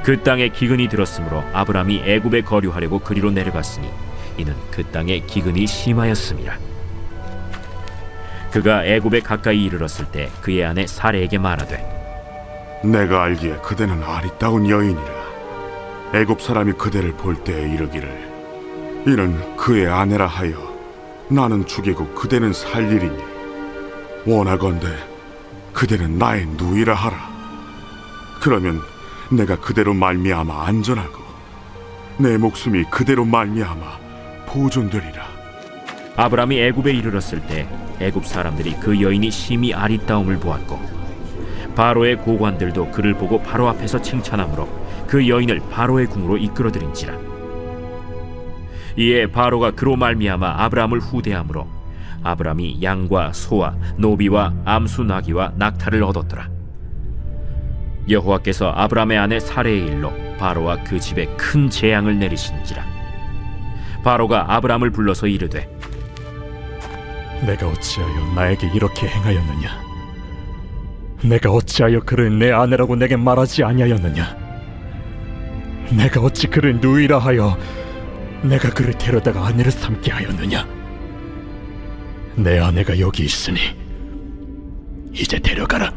그 땅에 기근이 들었으므로 아브라함이 애굽에 거류하려고 그리로 내려갔으니 이는 그 땅에 기근이 심하였음이라. 그가 애굽에 가까이 이르렀을 때 그의 아내 사레에게 말하되 내가 알기에 그대는 아리따운 여인이라. 애굽 사람이 그대를 볼 때에 이르기를 이는 그의 아내라 하여 나는 죽이고 그대는 살리리니 원하건대 그대는 나의 누이라 하라. 그러면 내가 그대로 말미암아 안전하고 내 목숨이 그대로 말미암아 보존되리라. 아브라함이 애굽에 이르렀을 때 애굽 사람들이 그 여인이 심히 아리따움을 보았고 바로의 고관들도 그를 보고 바로 앞에서 칭찬하므로 그 여인을 바로의 궁으로 이끌어들인지라. 이에 바로가 그로 말미암아 아브라함을 후대함으로 아브라함이 양과 소와 노비와 암수 나귀와 낙타를 얻었더라. 여호와께서 아브라함의 아내 사레의 일로 바로와 그 집에 큰 재앙을 내리신지라. 바로가 아브라함을 불러서 이르되 내가 어찌하여 나에게 이렇게 행하였느냐? 내가 어찌하여 그를 내 아내라고 내게 말하지 아니하였느냐? 내가 어찌 그를 누이라 하여 내가 그를 데려다가 아내를 삼게 하였느냐? 내 아내가 여기 있으니 이제 데려가라.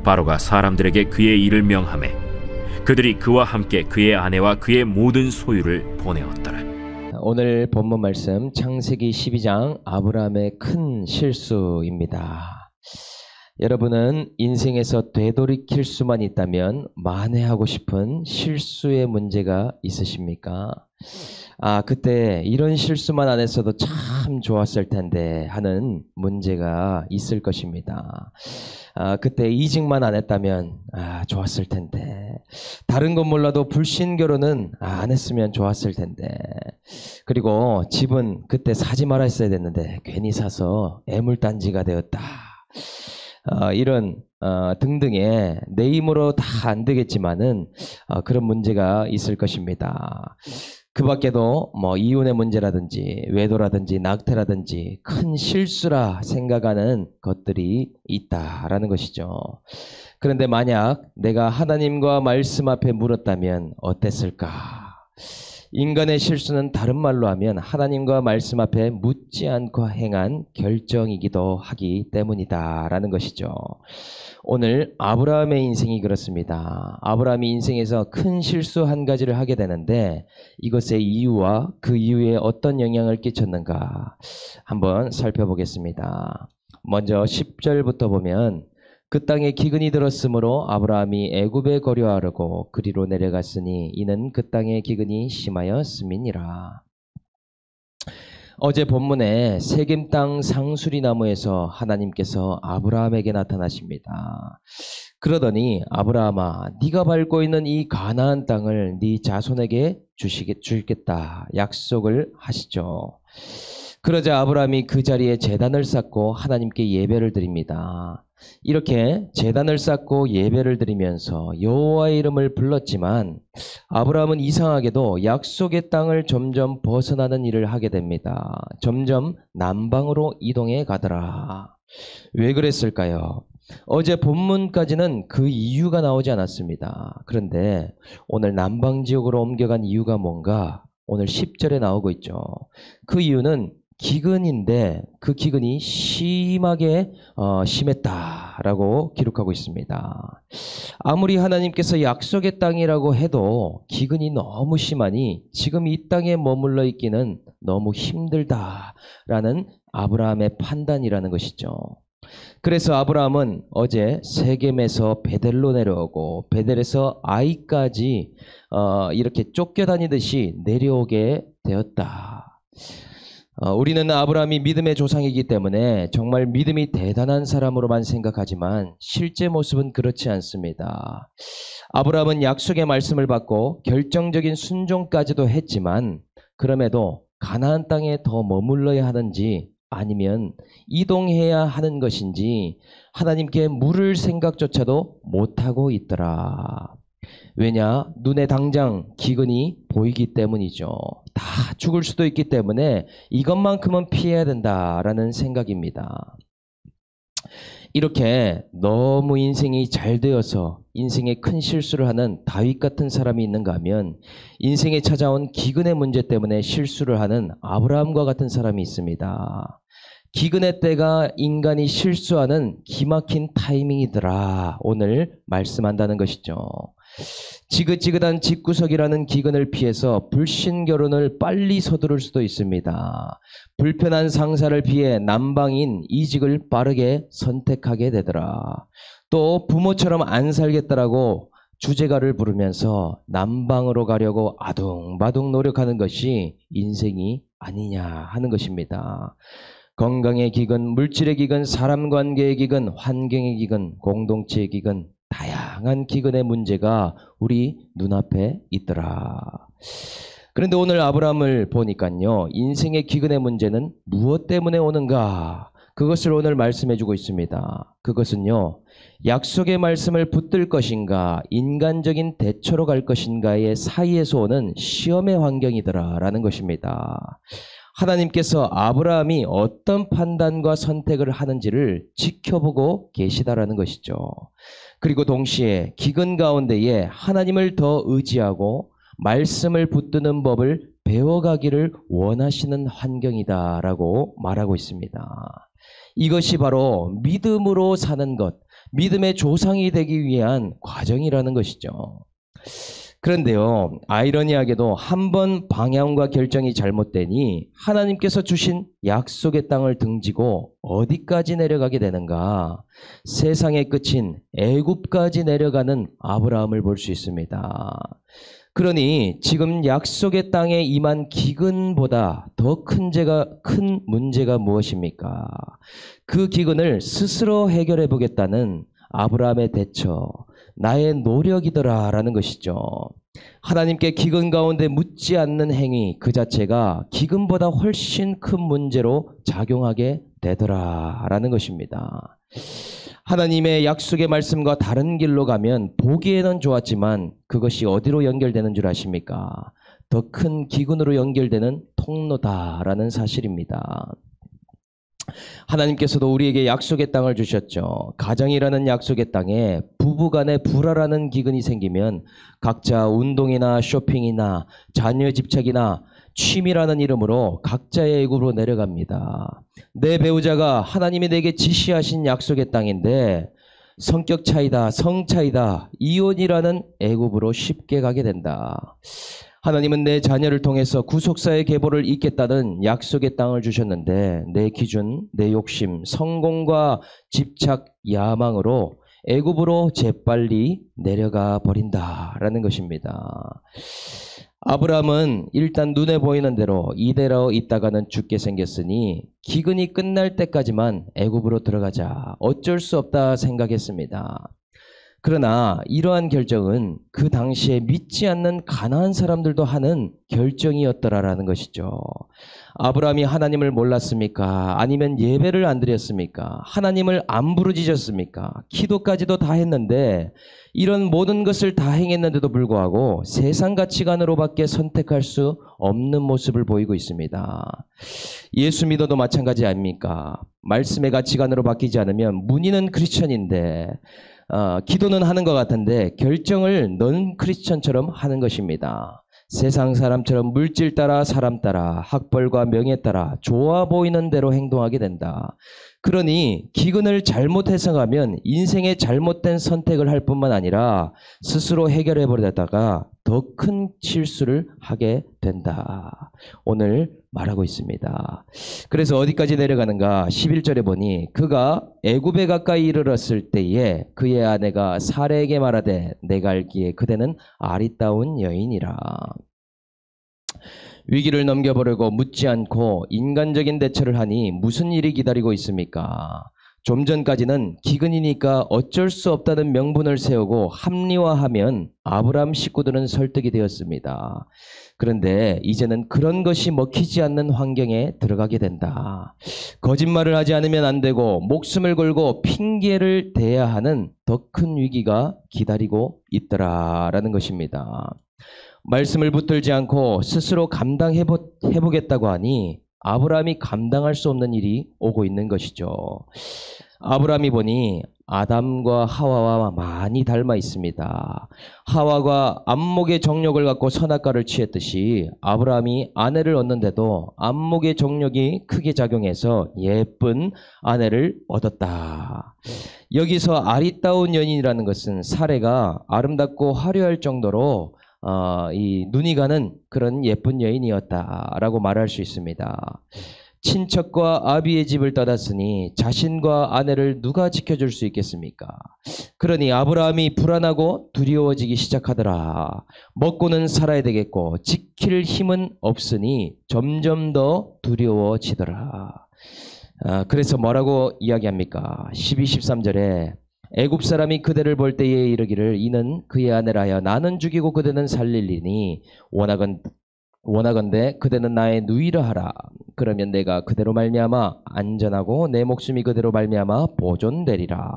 바로가 사람들에게 그의 일을 명하매 그들이 그와 함께 그의 아내와 그의 모든 소유를 보내었더라. 오늘 본문 말씀 창세기 12장 아브라함의 큰 실수입니다. 여러분은 인생에서 되돌이킬 수만 있다면 만회하고 싶은 실수의 문제가 있으십니까? 그때 이런 실수만 안 했어도 참 좋았을 텐데 하는 문제가 있을 것입니다. 그때 이직만 안 했다면 좋았을 텐데, 다른 건 몰라도 불신 결혼은 안 했으면 좋았을 텐데, 그리고 집은 그때 사지 말았어야 됐는데 괜히 사서 애물단지가 되었다. 이런 등등의 내 힘으로 다 안 되겠지만은 그런 문제가 있을 것입니다. 그 밖에도 이혼의 문제라든지 외도라든지 낙태라든지 큰 실수라 생각하는 것들이 있다라는 것이죠. 그런데 만약 내가 하나님과 말씀 앞에 물었다면 어땠을까? 인간의 실수는 다른 말로 하면 하나님과 말씀 앞에 묻지 않고 행한 결정이기도 하기 때문이다라는 것이죠. 오늘 아브라함의 인생이 그렇습니다. 아브라함이 인생에서 큰 실수 한 가지를 하게 되는데 이것의 이유와 그 이후에 어떤 영향을 끼쳤는가 한번 살펴보겠습니다. 먼저 10절부터 보면 그 땅에 기근이 들었으므로 아브라함이 애굽에 거류하려고 그리로 내려갔으니 이는 그 땅에 기근이 심하였음이니라. 어제 본문에 세겜 땅 상수리 나무에서 하나님께서 아브라함에게 나타나십니다. 그러더니 아브라함아, 네가 밟고 있는 이 가나안 땅을 네 자손에게 주겠다 약속을 하시죠. 그러자 아브라함이 그 자리에 제단을 쌓고 하나님께 예배를 드립니다. 이렇게 제단을 쌓고 예배를 드리면서 여호와의 이름을 불렀지만 아브라함은 이상하게도 약속의 땅을 점점 벗어나는 일을 하게 됩니다. 점점 남방으로 이동해 가더라. 왜 그랬을까요? 어제 본문까지는 그 이유가 나오지 않았습니다. 그런데 오늘 남방 지역으로 옮겨간 이유가 뭔가 오늘 10절에 나오고 있죠. 그 이유는 기근인데 그 기근이 심했다라고 기록하고 있습니다. 아무리 하나님께서 약속의 땅이라고 해도 기근이 너무 심하니 지금 이 땅에 머물러 있기는 너무 힘들다라는 아브라함의 판단이라는 것이죠. 그래서 아브라함은 어제 세겜에서 베델로 내려오고 베델에서 아이까지 이렇게 쫓겨다니듯이 내려오게 되었다. 우리는 아브라함이 믿음의 조상이기 때문에 정말 믿음이 대단한 사람으로만 생각하지만 실제 모습은 그렇지 않습니다. 아브라함은 약속의 말씀을 받고 결정적인 순종까지도 했지만 그럼에도 가나안 땅에 더 머물러야 하는지 아니면 이동해야 하는 것인지 하나님께 물을 생각조차도 못하고 있더라. 왜냐? 눈에 당장 기근이 보이기 때문이죠. 다 죽을 수도 있기 때문에 이것만큼은 피해야 된다라는 생각입니다. 이렇게 너무 인생이 잘 되어서 인생에 큰 실수를 하는 다윗 같은 사람이 있는가 하면 인생에 찾아온 기근의 문제 때문에 실수를 하는 아브라함과 같은 사람이 있습니다. 기근의 때가 인간이 실수하는 기막힌 타이밍이더라. 오늘 말씀한다는 것이죠. 지긋지긋한 집구석이라는 기근을 피해서 불신 결혼을 빨리 서두를 수도 있습니다. 불편한 상사를 피해 남방인 이직을 빠르게 선택하게 되더라. 또 부모처럼 안 살겠다라고 주제가를 부르면서 남방으로 가려고 아둥바둥 노력하는 것이 인생이 아니냐 하는 것입니다. 건강의 기근, 물질의 기근, 사람 관계의 기근, 환경의 기근, 공동체의 기근, 다양한 기근의 문제가 우리 눈앞에 있더라. 그런데 오늘 아브라함을 보니까요, 인생의 기근의 문제는 무엇 때문에 오는가? 그것을 오늘 말씀해 주고 있습니다. 그것은요, 약속의 말씀을 붙들 것인가, 인간적인 대처로 갈 것인가의 사이에서 오는 시험의 환경이더라 라는 것입니다. 하나님께서 아브라함이 어떤 판단과 선택을 하는지를 지켜보고 계시다라는 것이죠. 그리고 동시에 기근 가운데에 하나님을 더 의지하고 말씀을 붙드는 법을 배워가기를 원하시는 환경이다라고 말하고 있습니다. 이것이 바로 믿음으로 사는 것, 믿음의 조상이 되기 위한 과정이라는 것이죠. 그런데요, 아이러니하게도 한번 방향과 결정이 잘못되니 하나님께서 주신 약속의 땅을 등지고 어디까지 내려가게 되는가? 세상의 끝인 애굽까지 내려가는 아브라함을 볼 수 있습니다. 그러니 지금 약속의 땅에 임한 기근보다 더 큰 문제가 무엇입니까? 그 기근을 스스로 해결해 보겠다는 아브라함의 대처, 나의 노력이더라 라는 것이죠. 하나님께 기근 가운데 묻지 않는 행위 그 자체가 기근보다 훨씬 큰 문제로 작용하게 되더라 라는 것입니다. 하나님의 약속의 말씀과 다른 길로 가면 보기에는 좋았지만 그것이 어디로 연결되는 줄 아십니까? 더 큰 기근으로 연결되는 통로다라는 사실입니다. 하나님께서도 우리에게 약속의 땅을 주셨죠. 가정이라는 약속의 땅에 부부간에 불화라는 기근이 생기면 각자 운동이나 쇼핑이나 자녀 집착이나 취미라는 이름으로 각자의 애굽으로 내려갑니다. 내 배우자가 하나님이 내게 지시하신 약속의 땅인데 성격 차이다, 성 차이다, 이혼이라는 애굽으로 쉽게 가게 된다. 하나님은 내 자녀를 통해서 구속사의 계보를 잇겠다는 약속의 땅을 주셨는데 내 기준, 내 욕심, 성공과 집착, 야망으로 애굽으로 재빨리 내려가 버린다라는 것입니다. 아브라함은 일단 눈에 보이는 대로 이대로 있다가는 죽게 생겼으니 기근이 끝날 때까지만 애굽으로 들어가자, 어쩔 수 없다 생각했습니다. 그러나 이러한 결정은 그 당시에 믿지 않는 가나안 사람들도 하는 결정이었더라라는 것이죠. 아브라함이 하나님을 몰랐습니까? 아니면 예배를 안 드렸습니까? 하나님을 안 부르짖었습니까? 기도까지도 다 했는데 이런 모든 것을 다 행했는데도 불구하고 세상 가치관으로밖에 선택할 수 없는 모습을 보이고 있습니다. 예수 믿어도 마찬가지 아닙니까? 말씀의 가치관으로 바뀌지 않으면 문의는 크리스천인데 기도는 하는 것 같은데 결정을 넌 크리스천처럼 하는 것입니다. 세상 사람처럼 물질 따라 사람 따라 학벌과 명예 따라 좋아 보이는 대로 행동하게 된다. 그러니 기근을 잘못 해석하면 인생의 잘못된 선택을 할 뿐만 아니라 스스로 해결해 버리다가 더 큰 실수를 하게 된다. 오늘 말하고 있습니다. 그래서 어디까지 내려가는가? 11절에 보니 그가 애굽에 가까이 이르렀을 때에 그의 아내가 사레에게 말하되 내가 알기에 그대는 아리따운 여인이라. 위기를 넘겨보려고 묻지 않고 인간적인 대처를 하니 무슨 일이 기다리고 있습니까? 좀 전까지는 기근이니까 어쩔 수 없다는 명분을 세우고 합리화하면 아브라함 식구들은 설득이 되었습니다. 그런데 이제는 그런 것이 먹히지 않는 환경에 들어가게 된다. 거짓말을 하지 않으면 안 되고 목숨을 걸고 핑계를 대야 하는 더 큰 위기가 기다리고 있더라라는 것입니다. 말씀을 붙들지 않고 스스로 감당해보겠다고 하니 아브라함이 감당할 수 없는 일이 오고 있는 것이죠. 아브라함이 보니 아담과 하와와 많이 닮아 있습니다. 하와가 안목의 정욕을 갖고 선악과를 취했듯이 아브라함이 아내를 얻는데도 안목의 정욕이 크게 작용해서 예쁜 아내를 얻었다. 여기서 아리따운 연인이라는 것은 사례가 아름답고 화려할 정도로 이 눈이 가는 그런 예쁜 여인이었다라고 말할 수 있습니다. 친척과 아비의 집을 떠났으니 자신과 아내를 누가 지켜줄 수 있겠습니까? 그러니 아브라함이 불안하고 두려워지기 시작하더라. 먹고는 살아야 되겠고 지킬 힘은 없으니 점점 더 두려워지더라. 그래서 뭐라고 이야기합니까? 12, 13절에 애굽 사람이 그대를 볼 때에 이르기를 이는 그의 아내라 하여 나는 죽이고 그대는 살리리니 원하건대 그대는 나의 누이라 하라. 그러면 내가 그대로 말미암아 안전하고 내 목숨이 그대로 말미암아 보존되리라.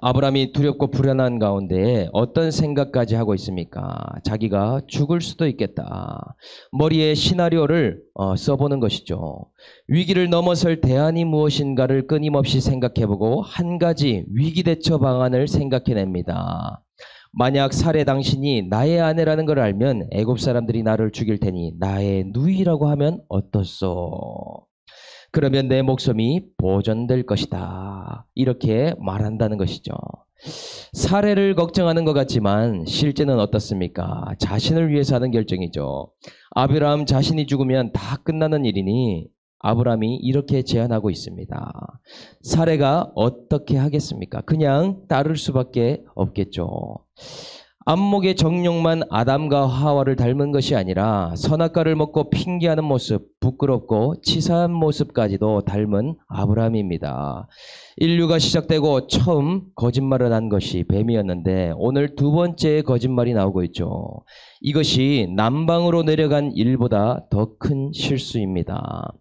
아브라함이 두렵고 불안한 가운데 어떤 생각까지 하고 있습니까? 자기가 죽을 수도 있겠다. 머리에 시나리오를 써보는 것이죠. 위기를 넘어설 대안이 무엇인가를 끊임없이 생각해보고 한 가지 위기 대처 방안을 생각해냅니다. 만약 사례 당신이 나의 아내라는 걸 알면 애굽 사람들이 나를 죽일 테니 나의 누이라고 하면 어떻소? 그러면 내 목숨이 보존될 것이다. 이렇게 말한다는 것이죠. 사례를 걱정하는 것 같지만 실제는 어떻습니까? 자신을 위해서 하는 결정이죠. 아브라함 자신이 죽으면 다 끝나는 일이니 아브라함이 이렇게 제안하고 있습니다. 사례가 어떻게 하겠습니까? 그냥 따를 수밖에 없겠죠. 안목의 정욕만 아담과 하와를 닮은 것이 아니라 선악과를 먹고 핑계하는 모습, 부끄럽고 치사한 모습까지도 닮은 아브라함입니다. 인류가 시작되고 처음 거짓말을 한 것이 뱀이었는데 오늘 두 번째 거짓말이 나오고 있죠. 이것이 남방으로 내려간 일보다 더 큰 실수입니다.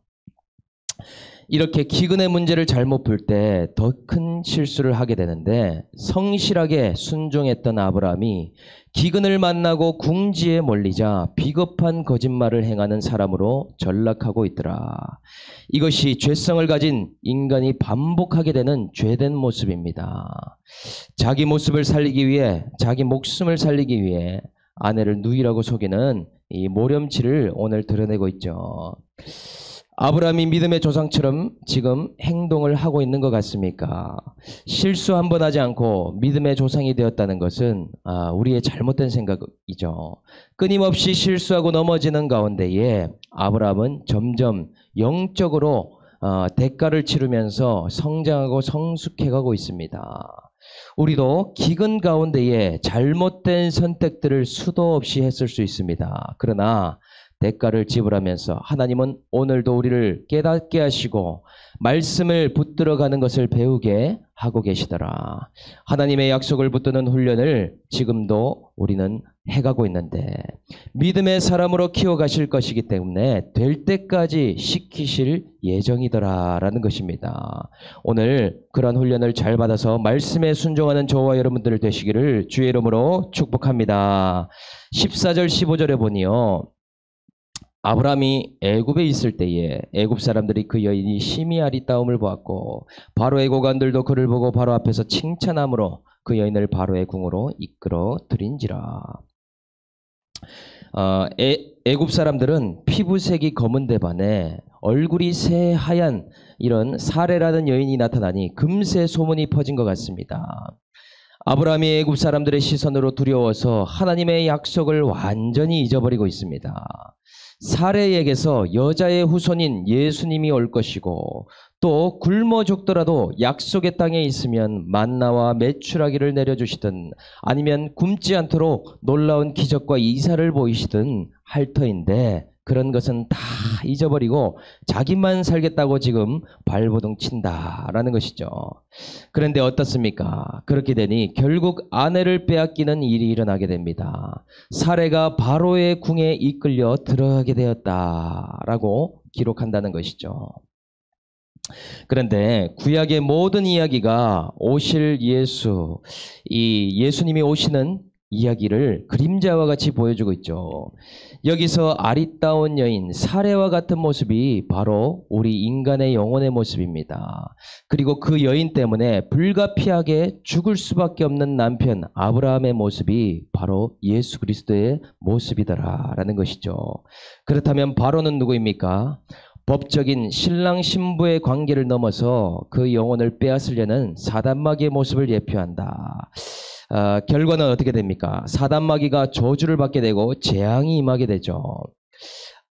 이렇게 기근의 문제를 잘못 풀 때 더 큰 실수를 하게 되는데 성실하게 순종했던 아브라함이 기근을 만나고 궁지에 몰리자 비겁한 거짓말을 행하는 사람으로 전락하고 있더라. 이것이 죄성을 가진 인간이 반복하게 되는 죄된 모습입니다. 자기 모습을 살리기 위해, 자기 목숨을 살리기 위해 아내를 누이라고 속이는 이 모렴치를 오늘 드러내고 있죠. 아브라함이 믿음의 조상처럼 지금 행동을 하고 있는 것 같습니까? 실수 한 번 하지 않고 믿음의 조상이 되었다는 것은 우리의 잘못된 생각이죠. 끊임없이 실수하고 넘어지는 가운데에 아브라함은 점점 영적으로 대가를 치르면서 성장하고 성숙해가고 있습니다. 우리도 기근 가운데에 잘못된 선택들을 수도 없이 했을 수 있습니다. 그러나 대가를 지불하면서 하나님은 오늘도 우리를 깨닫게 하시고 말씀을 붙들어가는 것을 배우게 하고 계시더라. 하나님의 약속을 붙드는 훈련을 지금도 우리는 해가고 있는데 믿음의 사람으로 키워가실 것이기 때문에 될 때까지 시키실 예정이더라 라는 것입니다. 오늘 그런 훈련을 잘 받아서 말씀에 순종하는 저와 여러분들 되시기를 주의 이름으로 축복합니다. 14절 15절에 보니요, 아브라함이 애굽에 있을 때에 애굽 사람들이 그 여인이 심히 아리따움을 보았고 바로의 고관들도 그를 보고 바로 앞에서 칭찬함으로 그 여인을 바로의 궁으로 이끌어 들인지라. 애굽 사람들은 피부색이 검은데 반해 얼굴이 새하얀 이런 사레라는 여인이 나타나니 금세 소문이 퍼진 것 같습니다. 아브라함이 애굽 사람들의 시선으로 두려워서 하나님의 약속을 완전히 잊어버리고 있습니다. 사레에게서 여자의 후손인 예수님이 올 것이고 또 굶어 죽더라도 약속의 땅에 있으면 만나와 메추라기를 내려주시든 아니면 굶지 않도록 놀라운 기적과 이사를 보이시든 할 터인데 그런 것은 다 잊어버리고 자기만 살겠다고 지금 발버둥 친다라는 것이죠. 그런데 어떻습니까? 그렇게 되니 결국 아내를 빼앗기는 일이 일어나게 됩니다. 사레가 바로의 궁에 이끌려 들어가게 되었다라고 기록한다는 것이죠. 그런데 구약의 모든 이야기가 오실 예수, 이 예수님이 오시는 이야기를 그림자와 같이 보여주고 있죠. 여기서 아리따운 여인 사례와 같은 모습이 바로 우리 인간의 영혼의 모습입니다. 그리고 그 여인 때문에 불가피하게 죽을 수밖에 없는 남편 아브라함의 모습이 바로 예수 그리스도의 모습이더라라는 것이죠. 그렇다면 바로는 누구입니까? 법적인 신랑 신부의 관계를 넘어서 그 영혼을 빼앗으려는 사단마귀의 모습을 예표한다. 결과는 어떻게 됩니까? 사단마귀가 저주를 받게 되고 재앙이 임하게 되죠.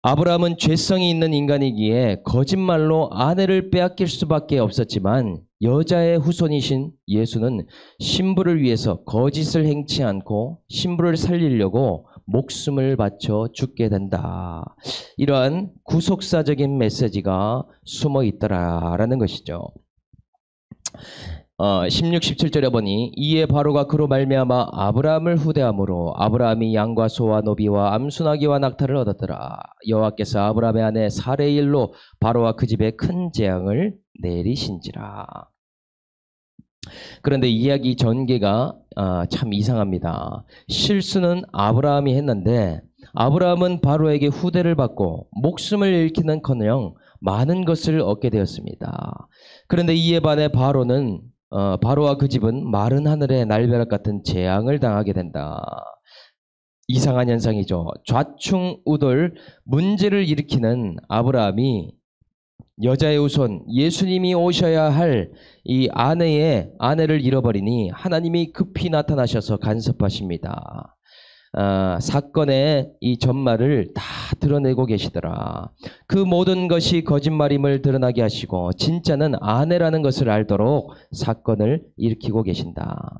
아브라함은 죄성이 있는 인간이기에 거짓말로 아내를 빼앗길 수밖에 없었지만 여자의 후손이신 예수는 신부를 위해서 거짓을 행치 않고 신부를 살리려고 목숨을 바쳐 죽게 된다. 이러한 구속사적인 메시지가 숨어 있더라라는 것이죠. 16, 17절에 보니 이에 바로가 그로 말미암아 아브라함을 후대함으로 아브라함이 양과 소와 노비와 암수나기와 낙타를 얻었더라. 여호와께서 아브라함의 아내 사레의 일로 바로와 그 집에 큰 재앙을 내리신지라. 그런데 이야기 전개가 참 이상합니다. 실수는 아브라함이 했는데 아브라함은 바로에게 후대를 받고 목숨을 잃기는커녕 많은 것을 얻게 되었습니다. 그런데 이에 반해 바로와 그 집은 마른 하늘의 날벼락 같은 재앙을 당하게 된다. 이상한 현상이죠. 좌충우돌 문제를 일으키는 아브라함이 여자의 후손 예수님이 오셔야 할 이 아내를 잃어버리니 하나님이 급히 나타나셔서 간섭하십니다. 사건의 이 전말을 다 드러내고 계시더라. 그 모든 것이 거짓말임을 드러나게 하시고 진짜는 아내라는 것을 알도록 사건을 일으키고 계신다.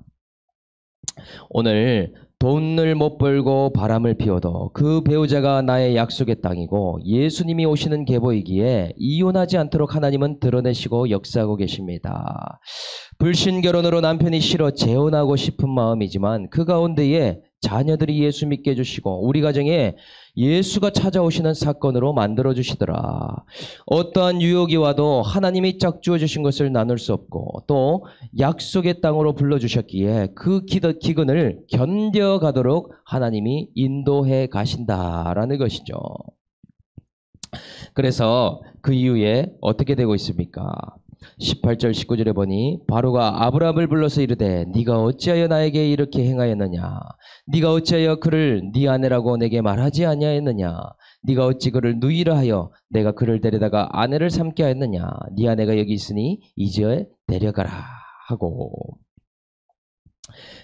오늘 돈을 못 벌고 바람을 피워도 그 배우자가 나의 약속의 땅이고 예수님이 오시는 계보이기에 이혼하지 않도록 하나님은 드러내시고 역사하고 계십니다. 불신결혼으로 남편이 싫어 재혼하고 싶은 마음이지만 그 가운데에 자녀들이 예수 믿게 해주시고 우리 가정에 예수가 찾아오시는 사건으로 만들어주시더라. 어떠한 유혹이 와도 하나님이 짝주어 주신 것을 나눌 수 없고 또 약속의 땅으로 불러주셨기에 그 기근을 견뎌가도록 하나님이 인도해 가신다라는 것이죠. 그래서 그 이후에 어떻게 되고 있습니까? 18절 19절에 보니 바로가 아브라함을 불러서 이르되 네가 어찌하여 나에게 이렇게 행하였느냐? 네가 어찌하여 그를 네 아내라고 내게 말하지 아니하였느냐? 네가 어찌 그를 누이라 하여 내가 그를 데려다가 아내를 삼게 하였느냐? 네 아내가 여기 있으니 이제 데려가라 하고.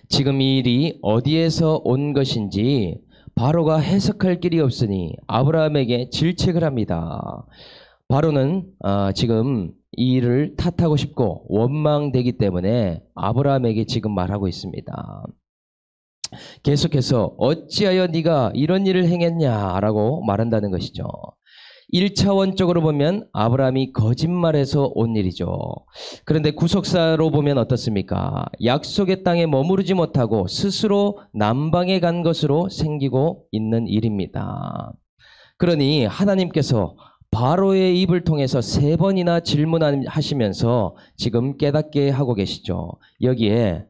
지금 이 일이 어디에서 온 것인지 바로가 해석할 길이 없으니 아브라함에게 질책을 합니다. 바로는 지금 이 일을 탓하고 싶고 원망되기 때문에 아브라함에게 지금 말하고 있습니다. 계속해서 어찌하여 네가 이런 일을 행했냐라고 말한다는 것이죠. 1차원적으로 보면 아브라함이 거짓말해서 온 일이죠. 그런데 구속사로 보면 어떻습니까? 약속의 땅에 머무르지 못하고 스스로 남방에 간 것으로 생기고 있는 일입니다. 그러니 하나님께서 바로의 입을 통해서 3번이나 질문하시면서 지금 깨닫게 하고 계시죠. 여기에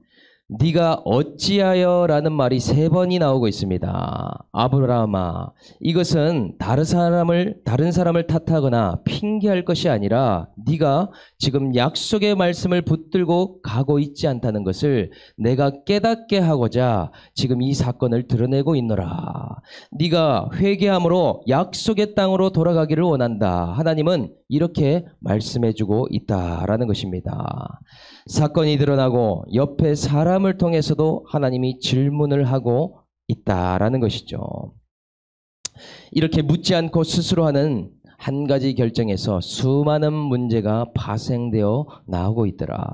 네가 어찌하여 라는 말이 3번이 나오고 있습니다. 아브라함아, 이것은 다른 사람을 탓하거나 핑계할 것이 아니라 네가 지금 약속의 말씀을 붙들고 가고 있지 않다는 것을 내가 깨닫게 하고자 지금 이 사건을 드러내고 있노라. 네가 회개함으로 약속의 땅으로 돌아가기를 원한다. 하나님은 이렇게 말씀해주고 있다라는 것입니다. 사건이 드러나고 옆에 사람을 통해서도 하나님이 질문을 하고 있다라는 것이죠. 이렇게 묻지 않고 스스로 하는 한 가지 결정에서 수많은 문제가 파생되어 나오고 있더라.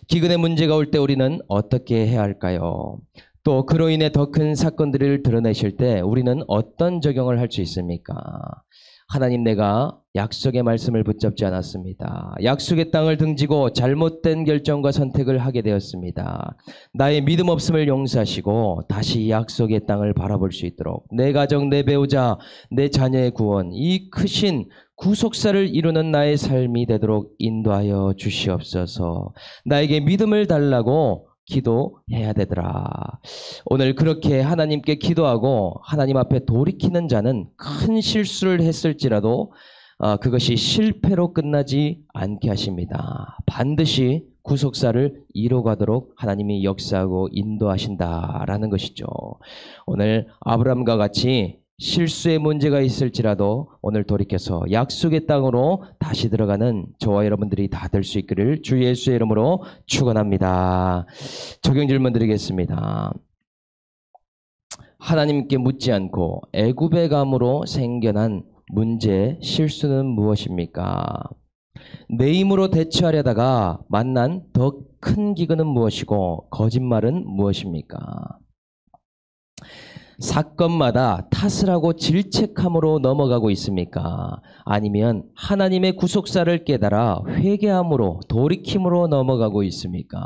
기근의 문제가 올 때 우리는 어떻게 해야 할까요? 또 그로 인해 더 큰 사건들을 드러내실 때 우리는 어떤 적용을 할 수 있습니까? 하나님, 내가 약속의 말씀을 붙잡지 않았습니다. 약속의 땅을 등지고 잘못된 결정과 선택을 하게 되었습니다. 나의 믿음 없음을 용서하시고 다시 약속의 땅을 바라볼 수 있도록 내 가정, 내 배우자, 내 자녀의 구원, 이 크신 구속사를 이루는 나의 삶이 되도록 인도하여 주시옵소서. 나에게 믿음을 달라고 기도해야 되더라. 오늘 그렇게 하나님께 기도하고 하나님 앞에 돌이키는 자는 큰 실수를 했을지라도 그것이 실패로 끝나지 않게 하십니다. 반드시 구속사를 이뤄가도록 하나님이 역사하고 인도하신다라는 것이죠. 오늘 아브라함과 같이 실수의 문제가 있을지라도 오늘 돌이켜서 약속의 땅으로 다시 들어가는 저와 여러분들이 다 될 수 있기를 주 예수의 이름으로 축원합니다. 적용 질문 드리겠습니다. 하나님께 묻지 않고 애굽의 감으로 생겨난 문제, 실수는 무엇입니까? 내 힘으로 대처하려다가 만난 더 큰 기근은 무엇이고 거짓말은 무엇입니까? 사건마다 탓을 하고 질책함으로 넘어가고 있습니까? 아니면 하나님의 구속사를 깨달아 회개함으로 돌이킴으로 넘어가고 있습니까?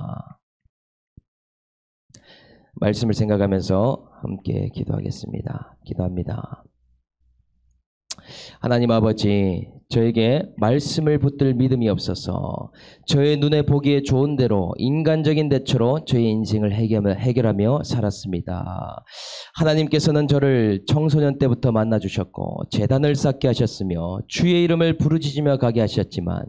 말씀을 생각하면서 함께 기도하겠습니다. 기도합니다. 하나님 아버지, 저에게 말씀을 붙들 믿음이 없어서 저의 눈에 보기에 좋은 대로 인간적인 대처로 저의 인생을 해결하며 살았습니다. 하나님께서는 저를 청소년 때부터 만나주셨고 제단을 쌓게 하셨으며 주의 이름을 부르짖으며 가게 하셨지만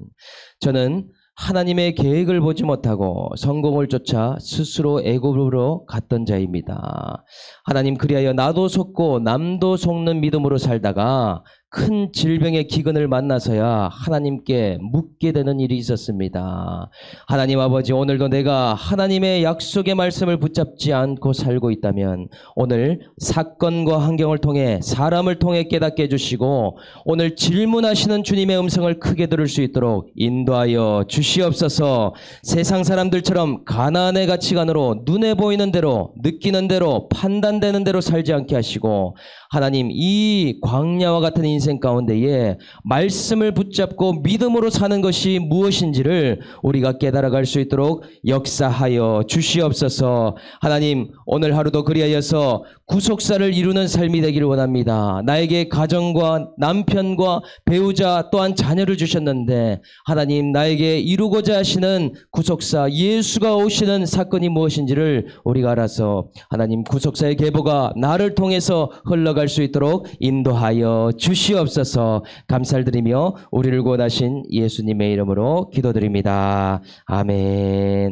저는 하나님의 계획을 보지 못하고 성공을 쫓아 스스로 애굽으로 갔던 자입니다. 하나님, 그리하여 나도 속고 남도 속는 믿음으로 살다가 큰 질병의 기근을 만나서야 하나님께 묻게 되는 일이 있었습니다. 하나님 아버지, 오늘도 내가 하나님의 약속의 말씀을 붙잡지 않고 살고 있다면 오늘 사건과 환경을 통해 사람을 통해 깨닫게 해주시고 오늘 질문하시는 주님의 음성을 크게 들을 수 있도록 인도하여 주시옵소서. 세상 사람들처럼 가나안의 가치관으로 눈에 보이는 대로 느끼는 대로 판단되는 대로 살지 않게 하시고 하나님, 이 광야와 같은 인생 가운데에 말씀을 붙잡고 믿음으로 사는 것이 무엇인지를 우리가 깨달아갈 수 있도록 역사하여 주시옵소서. 하나님, 오늘 하루도 그리하여서 구속사를 이루는 삶이 되기를 원합니다. 나에게 가정과 남편과 배우자 또한 자녀를 주셨는데 하나님, 나에게 이루고자 하시는 구속사 예수가 오시는 사건이 무엇인지를 우리가 알아서 하나님 구속사의 계보가 나를 통해서 흘러갈 수 있도록 인도하여 주시옵소서. 감사를 드리며 우리를 구원하신 예수님의 이름으로 기도드립니다. 아멘.